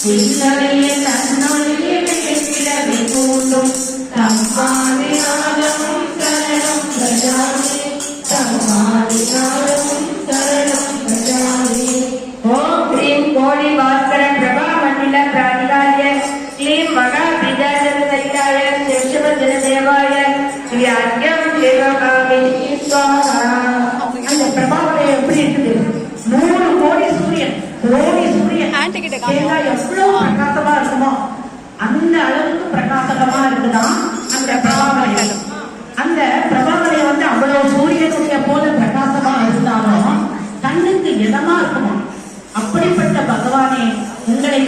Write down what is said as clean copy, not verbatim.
சின்னறிய தன்னொழிய கிழமை கூட்டும் தம்மாதினாலும் தரணம் பிரஜாவே தம்மாதினாலும் தரணம் பிரஜாவே. ஓம் ஸ்ரீம் கோடி பாஸ்கர பிரபா மண்டல பிராதிகாய ஸ்ரீம் மகா பிஜாஜனதரிகாய சிவஜன தேவாய ஸ்ரீ அர்க்கம் சிவகாமி ஸ்வாஹா. அந்த பிரபாவனை எப்படி இருக்குது? 100 கோடி சூரியன் எவ்வளவு பிரகாசமா இருக்குமோ அந்த அளவுக்கு பிரகாசமா இருக்குதான் அந்த பிரபாவனை. அந்த பிரபாவனை அவ்வளவு சூரியனுடைய போல பிரகாசமா இருந்தாலும் கண்ணுக்கு இதமா இருக்குமா? அப்படிப்பட்ட பகவானே உங்களை